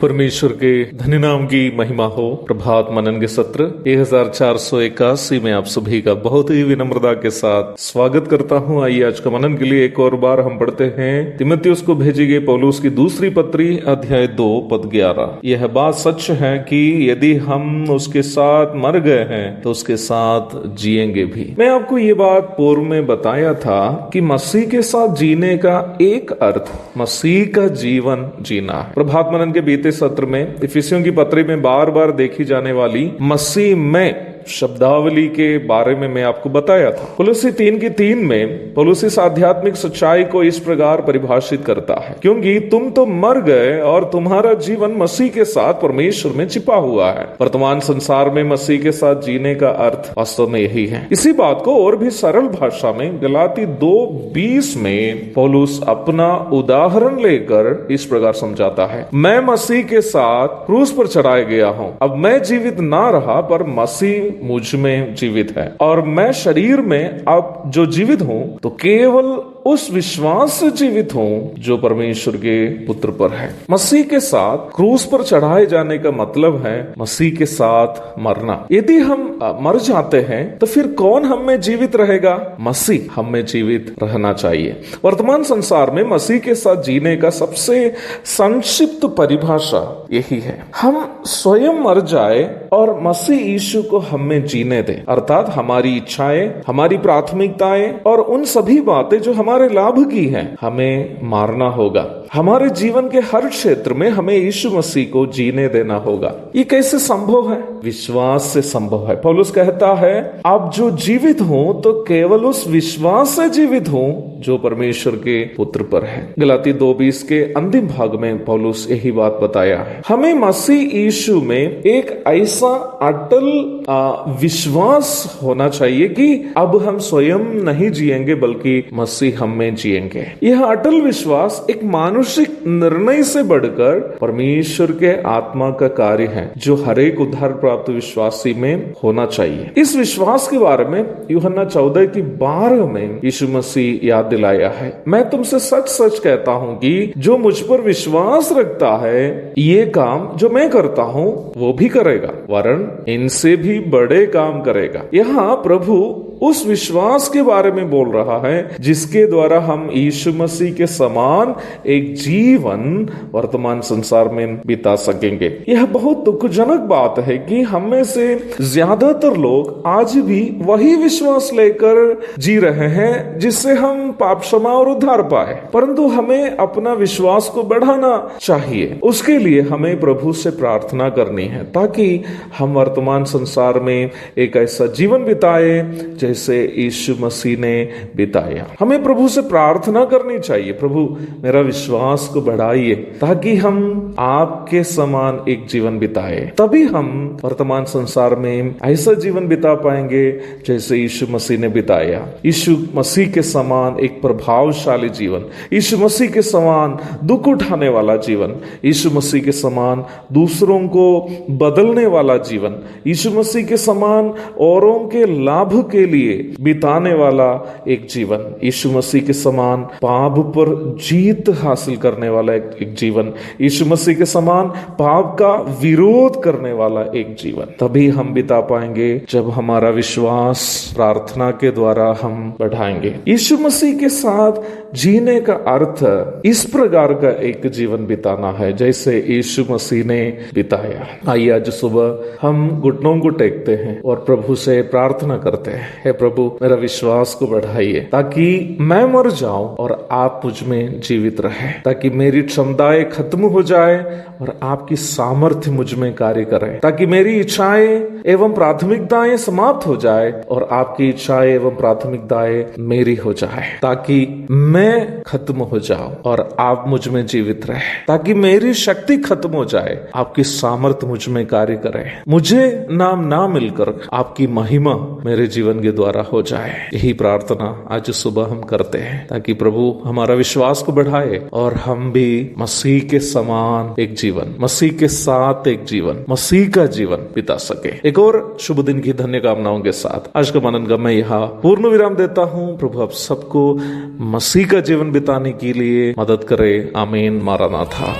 परमेश्वर के धन्य नाम की महिमा हो। प्रभात मनन के सत्र 1481 में आप सभी का बहुत ही विनम्रता के साथ स्वागत करता हूं। आइए आज का मनन के लिए एक और बार हम पढ़ते हैं तीमुथियुस को भेजी गई पौलुस की दूसरी पत्री अध्याय 2 पद 11। यह बात सच है कि यदि हम उसके साथ मर गए हैं तो उसके साथ जिएंगे भी। मैं आपको ये बात पूर्व में बताया था कि मसीह के साथ जीने का एक अर्थ मसीह का जीवन जीना है। प्रभात मनन के बीते सत्र में इफिसियों की पत्री में बार बार देखी जाने वाली मसीह में शब्दावली के बारे में मैं आपको बताया था। कोलोसी 3:3 में पौलुस इस आध्यात्मिक सच्चाई को इस प्रकार परिभाषित करता है, क्योंकि तुम तो मर गए और तुम्हारा जीवन मसीह के साथ परमेश्वर में छिपा हुआ है। वर्तमान संसार में मसीह के साथ जीने का अर्थ वास्तव में यही है। इसी बात को और भी सरल भाषा में गलाती 2:20 में पौलुस अपना उदाहरण लेकर इस प्रकार समझाता है, मैं मसीह के साथ क्रूस पर चढ़ाया गया हूं। अब मैं जीवित ना रहा पर मसीह मुझ में जीवित है, और मैं शरीर में अब जो जीवित हूं तो केवल उस विश्वास से जीवित हूं जो परमेश्वर के पुत्र पर है। मसीह के साथ क्रूस पर चढ़ाए जाने का मतलब है मसीह के साथ मरना। यदि हम मर जाते हैं तो फिर कौन हम में जीवित रहेगा? मसीह हम में जीवित रहना चाहिए। वर्तमान संसार में मसीह के साथ जीने का सबसे संक्षिप्त परिभाषा यही है, हम स्वयं मर जाए और मसीह यीशु को हम में जीने दे, अर्थात हमारी इच्छाएं, हमारी प्राथमिकताएं और उन सभी बातें जो हमारे लाभ की हैं हमें मारना होगा। हमारे जीवन के हर क्षेत्र में हमें यीशु मसीह को जीने देना होगा। ये कैसे संभव है? विश्वास से संभव है। पौलुस कहता है, आप जो जीवित हो तो केवल उस विश्वास से जीवित हो जो परमेश्वर के पुत्र पर है। गलाती 2:20 के अंतिम भाग में पौलुस यही बात बताया है। हमें मसीह यीशु में एक ऐसा अटल विश्वास होना चाहिए कि अब हम स्वयं नहीं जिएंगे बल्कि मसीह हम में जिएंगे। यह अटल विश्वास एक मानुषिक निर्णय से बढ़कर परमेश्वर के आत्मा का कार्य है जो हर एक उद्धार प्राप्त विश्वासी में होना चाहिए। इस विश्वास के बारे में यूहन्ना 14:12 में यीशु मसीह याद दिलाया है, मैं तुमसे सच सच कहता हूं कि जो मुझ पर विश्वास रखता है ये काम जो मैं करता हूं वो भी करेगा, वरन इनसे भी बड़े काम करेगा। यहाँ प्रभु उस विश्वास के बारे में बोल रहा है जिसके द्वारा हम यीशु मसीह के समान एक जीवन वर्तमान संसार में बिता सकेंगे। यह बहुत दुखजनक बात है कि हम में से ज्यादातर लोग आज भी वही विश्वास लेकर जी रहे हैं जिससे हम पाप क्षमा और उद्धार पाए, परंतु हमें अपना विश्वास को बढ़ाना चाहिए। उसके लिए हमें प्रभु से प्रार्थना करनी है ताकि हम वर्तमान संसार में एक ऐसा जीवन बिताए जैसे यीशु मसीह ने बिताया। हमें प्रभु से प्रार्थना करनी चाहिए, प्रभु मेरा विश्वास को बढ़ाइए ताकि हम आपके समान एक जीवन बिताए। तभी हम वर्तमान संसार में ऐसा जीवन बिता पाएंगे जैसे यीशु मसीह ने बिताया। यीशु मसीह के समान एक प्रभावशाली जीवन, यीशु मसीह के समान दुख उठाने वाला जीवन, यीशु मसीह के समान दूसरों को बदलने वाला जीवन, यीशु मसीह के समान औरों के लाभ के लिए बिताने वाला एक जीवन, यीशु मसीह के समान पाप पर जीत हासिल करने वाला एक जीवन, यीशु मसीह के समान पाप का विरोध करने वाला एक जीवन। तभी हम बिता पाएंगे जब हमारा विश्वास प्रार्थना के द्वारा हम बढ़ाएंगे। यीशु मसीह के साथ जीने का अर्थ इस प्रकार का एक जीवन बिताना है जैसे यीशु मसीह ने बिताया। आइए आज सुबह हम घुटनों को टेकते हैं और प्रभु से प्रार्थना करते हैं, हे प्रभु मेरा विश्वास को बढ़ाइए ताकि मैं मर जाऊं और आप मुझ में जीवित रहे, ताकि मेरी क्षमताएं खत्म हो जाए और आपकी सामर्थ्य मुझ में कार्य करे, ताकि मेरी इच्छाएं एवं प्राथमिकताएं समाप्त हो जाए और आपकी इच्छाएं एवं प्राथमिकताएं मेरी हो जाए, ताकि मैं खत्म हो जाऊं और आप मुझ में जीवित रहे, ताकि मेरी शक्ति खत्म हो जाए, आपकी सामर्थ्य मुझ में कार्य करे, मुझे नाम ना मिलकर आपकी महिमा मेरे जीवन के द्वारा हो जाए। यही प्रार्थना आज सुबह हम करते हैं ताकि प्रभु हमारा विश्वास को बढ़ाए और हम भी मसीह के समान एक जीवन, मसीह के साथ एक जीवन, मसीह का जीवन बिता सके। एक और शुभ दिन की धन्य कामनाओं के साथ आज का मनन का मैं यहाँ पूर्ण विराम देता हूँ। प्रभु आप सबको मसीह का जीवन बिताने के लिए मदद करे। आमीन। मारानाथा।